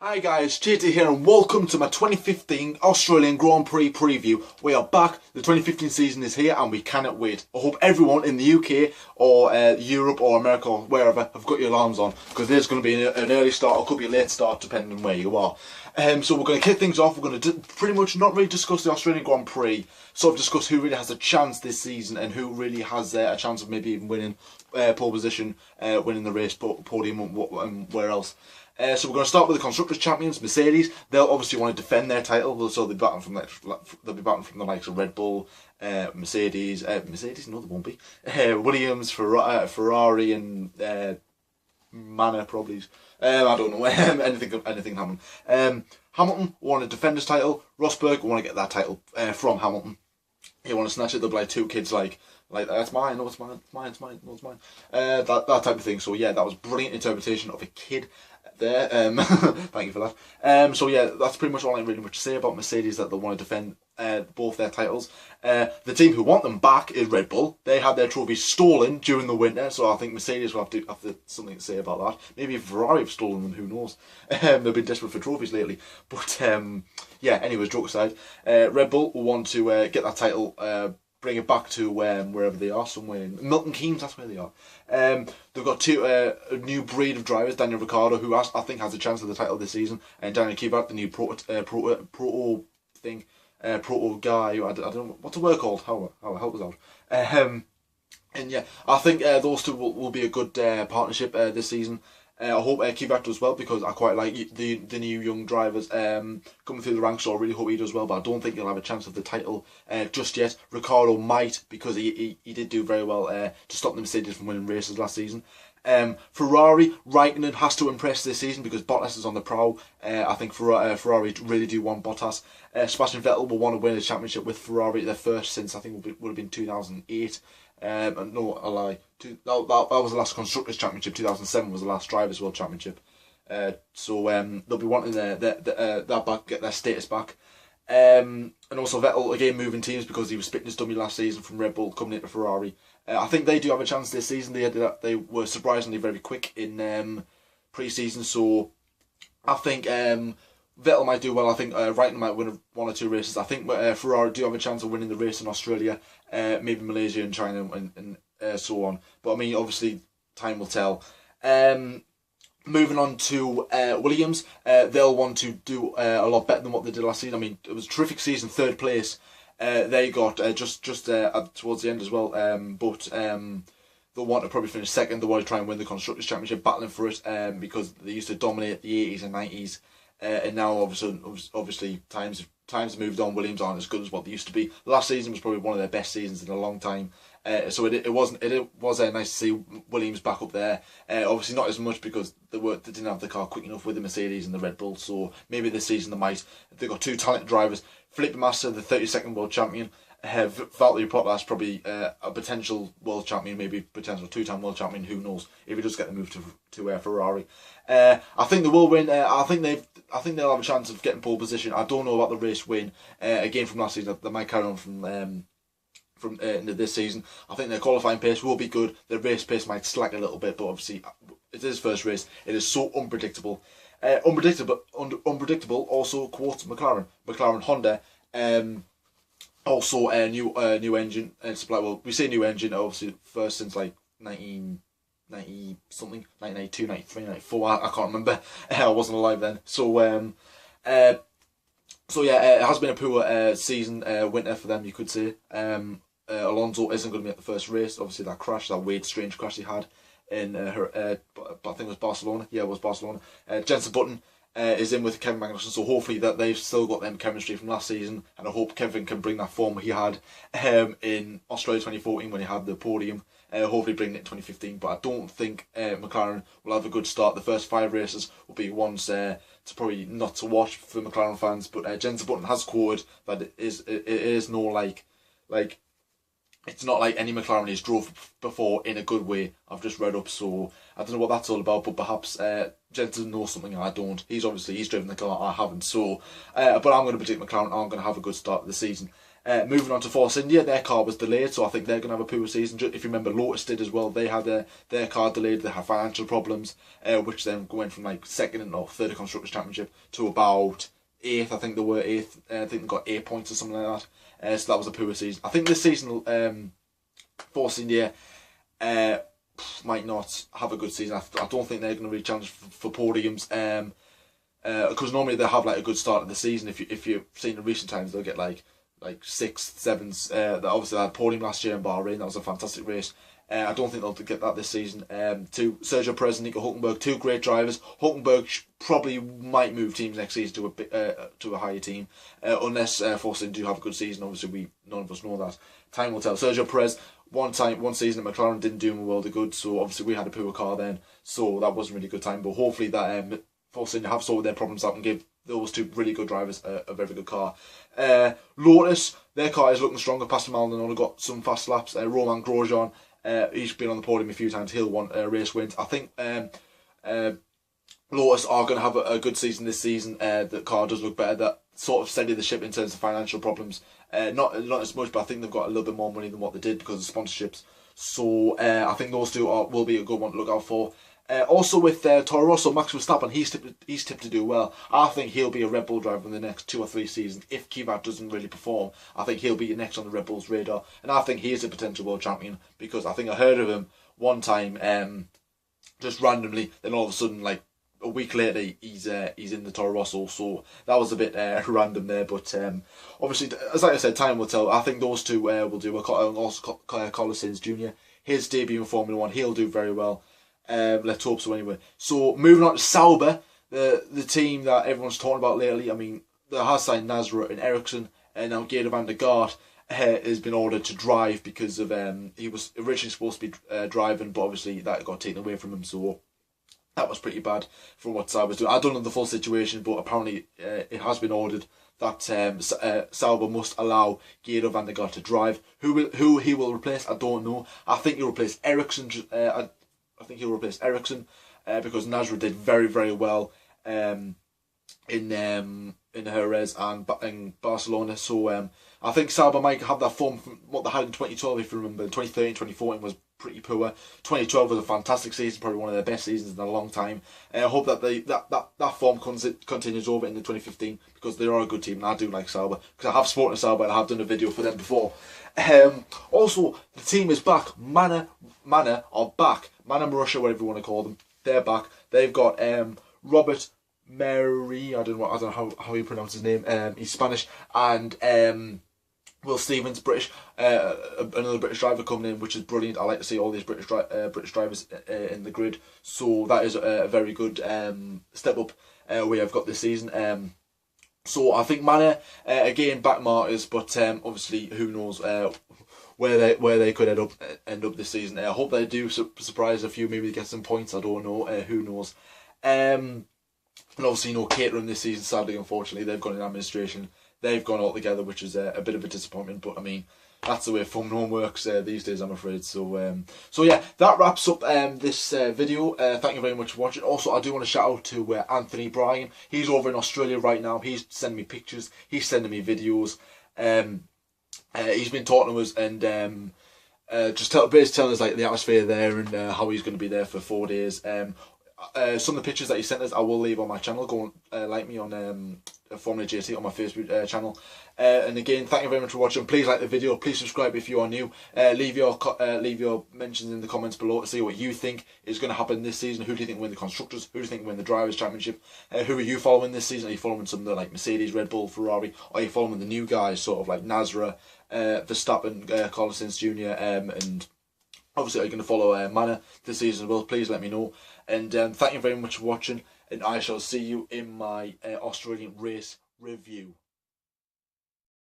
Hi guys, JT here and welcome to my 2015 Australian Grand Prix preview. We are back, the 2015 season is here and we cannot wait. I hope everyone in the UK or Europe or America or wherever have got your alarms on, because there's going to be an early start or could be a late start depending on where you are. So we're going to kick things off. We're going to pretty much not really discuss the Australian Grand Prix, sort of discuss who really has a chance this season and who really has a chance of maybe even winning pole position, winning the race, podium and where else. So we're going to start with the constructors' champions, Mercedes. They'll obviously want to defend their title, so they'll be batting from the likes of Red Bull, Mercedes. No, they won't be. Williams, Ferrari, and Manor probably. I don't know. anything happen. Hamilton want to defend his title. Rosberg want to get that title from Hamilton. He want to snatch it. They'll be like two kids, like that's mine. No, it's mine. It's mine. It's mine. No, it's mine. That type of thing. So yeah, that was brilliant interpretation of a kid there. Thank you for that. So yeah, that's pretty much all I really much to say about Mercedes, that they want to defend both their titles. The team who want them back is Red Bull. They had their trophies stolen during the winter, so I think Mercedes will have something to say about that. Maybe Ferrari have stolen them, who knows? They've been desperate for trophies lately. But yeah, anyways, joke aside, Red Bull will want to get that title, bring it back to wherever they are, somewhere in Milton Keynes, that's where they are. They've got a new breed of drivers, Daniel Ricciardo, who I think has a chance of the title this season, and Daniel Kvyat, the new proto guy. I don't know what's the word called. How help us out. And yeah, I think those two will be a good partnership this season. I hope Kvyat does well, because I quite like the new young drivers coming through the ranks, so I really hope he does well, but I don't think he'll have a chance of the title just yet. Ricciardo might, because he did do very well to stop the Mercedes from winning races last season. Ferrari, Raikkonen has to impress this season because Bottas is on the prowl. I think Ferrari really do want Bottas. Sebastian Vettel will want to win a championship with Ferrari, their first since I think would have been 2008. No, a lie. That was the last Constructors' Championship. 2007 was the last Drivers' World Championship. So they'll be wanting that back, get their status back. And also Vettel again moving teams because he was spitting his dummy last season from Red Bull coming into Ferrari. I think they do have a chance this season. They were surprisingly very quick in pre-season, so I think Vettel might do well. I think Raikkonen might win one or two races. I think Ferrari do have a chance of winning the race in Australia, maybe Malaysia and China and so on. But I mean, obviously, time will tell. Moving on to Williams, they'll want to do a lot better than what they did last season. I mean, it was a terrific season, third place. They got just towards the end as well, but they'll want to probably finish second. They want to try and win the Constructors' Championship, battling for it, because they used to dominate the 80s and 90s. And now obviously times have moved on. Williams aren't as good as what they used to be. Last season was probably one of their best seasons in a long time. So it was nice to see Williams back up there. Obviously not as much because they didn't have the car quick enough with the Mercedes and the Red Bull. So maybe this season they might. They've got two talented drivers. Felipe Massa, the 32nd world champion. Valtteri Bottas, probably a potential world champion, maybe potential two-time world champion. Who knows if he does get the move to Ferrari? I think they will win. I think they'll have a chance of getting pole position. I don't know about the race win. Again from last season, they might carry on from into this season. I think their qualifying pace will be good. Their race pace might slack a little bit, but obviously it is first race. It is so unpredictable. Unpredictable. Also quotes McLaren Honda. Also a new engine supply. Well, we say new engine, obviously first since like 1990 something, 1992, 93, 94. I can't remember. I wasn't alive then. So yeah, it has been a poor season, winter for them, you could say. Alonso isn't going to be at the first race. Obviously that crash, that weird strange crash he had in I think it was Barcelona. Yeah, it was Barcelona. Jenson Button is in with Kevin Magnussen, so hopefully that they've still got them chemistry from last season, and I hope Kevin can bring that form he had in Australia 2014 when he had the podium. Hopefully bring it in 2015, but I don't think McLaren will have a good start. The first 5 races will be ones to probably not to watch for McLaren fans, but Jenson Button has quoted that it is no like it's not like any McLaren he's drove before in a good way. I've just read up, so I don't know what that's all about, but perhaps Jenson knows something I don't. He's driven the car, I haven't, so but I'm going to predict McLaren are going to have a good start of the season. Moving on to Force India, their car was delayed, so I think they're going to have a poor season. If you remember, Lotus did as well. They had their car delayed. They had financial problems, which then went from like second or third Constructors' Championship to about eighth. I think they were eighth. I think they got 8 points or something like that. So that was a poor season. I think this season, Force India might not have a good season. I don't think they're going to really challenge for podiums. Because normally they have like a good start of the season. If you've seen in recent times, they'll get like 6th, 7th. They obviously had podium last year in Bahrain. That was a fantastic race. I don't think they'll get that this season. To Sergio Perez and Nico Hulkenberg, 2 great drivers. Hulkenberg probably might move teams next season to a higher team, unless Force India do have a good season. Obviously, none of us know that. Time will tell. Sergio Perez, one season at McLaren didn't do him a world of good, so obviously we had a poor car then, so that wasn't really a good time. But hopefully that Force India have sorted their problems out and give those 2 really good drivers a very good car. Lotus, their car is looking stronger. Pastor Maldonado got some fast laps. Romain Grosjean, he's been on the podium a few times. He'll want race wins. I think Lotus are going to have a good season this season. The car does look better. That sort of steadied the ship in terms of financial problems. Not as much, but I think they've got a little bit more money than what they did because of sponsorships. So I think those 2 will be a good one to look out for. Also with Toro Rosso, Max Verstappen, he's tipped to do well. I think he'll be a Red Bull driver in the next 2 or 3 seasons. If Kvyat doesn't really perform, I think he'll be next on the Red Bull's radar. And I think he is a potential world champion because I think I heard of him one time, just randomly. Then all of a sudden, like a week later, he's in the Toro Rosso. So that was a bit random there. But obviously, as I said, time will tell. I think those 2 will do. Also, Carlos Sainz Jr., his debut in Formula 1, he'll do very well. Let's hope so anyway. So moving on to Sauber, the team that everyone's talking about lately. I mean, they have signed Nasra and Ericsson, and now Gator van der Gaart has been ordered to drive because of he was originally supposed to be driving, but obviously that got taken away from him. So that was pretty bad from what Sauber's doing. I don't know the full situation, but apparently it has been ordered that Sauber must allow Gator van der Gaart to drive. Who he will replace, I don't know. I think he'll replace Ericsson. I think he'll replace Ericsson because Nasra did very, very well in Jerez and in Barcelona. So I think Sauber might have that form from what they had in 2012, if you remember. 2013, 2014 was pretty poor. 2012 was a fantastic season, probably one of their best seasons in a long time. I hope that that form continues over into 2015 because they are a good team and I do like Sauber because I have spoken to Sauber and I have done a video for them before. Also, the team is back. Mana are back. Mana Russia, whatever you want to call them, they're back. They've got Robert Mary. I don't know how you pronounce his name. He's Spanish, and Will Stevens, British. Another British driver coming in, which is brilliant. I like to see all these British drivers in the grid. So that is a very good step up we have got this season. So I think Mana again back martyrs, but obviously who knows where they could end up this season. I hope they do surprise a few, maybe get some points. I don't know. Who knows? And obviously catering this season. Sadly, unfortunately, they've gone in administration. They've gone all together, which is a bit of a disappointment. But I mean, that's the way Formula 1 works these days, I'm afraid. So yeah, that wraps up this video. Thank you very much for watching. Also, I do want to shout out to Anthony Bryan. He's over in Australia right now. He's sending me pictures. He's sending me videos. He's been talking to us and just telling us like the atmosphere there and how he's going to be there for 4 days. Some of the pictures that he sent us, I will leave on my channel. Go and like me on Formula JT on my Facebook channel. And again, thank you very much for watching. Please like the video. Please subscribe if you are new. Leave your mentions in the comments below to see what you think is going to happen this season. Who do you think will win the Constructors? Who do you think will win the Drivers' Championship? Who are you following this season? Are you following some of the like Mercedes, Red Bull, Ferrari? Or are you following the new guys, sort of like Nasra, Verstappen, Carlos Sainz Jr. And obviously, are you going to follow Mana this season as well? Please let me know. And thank you very much for watching. And I shall see you in my Australian race review.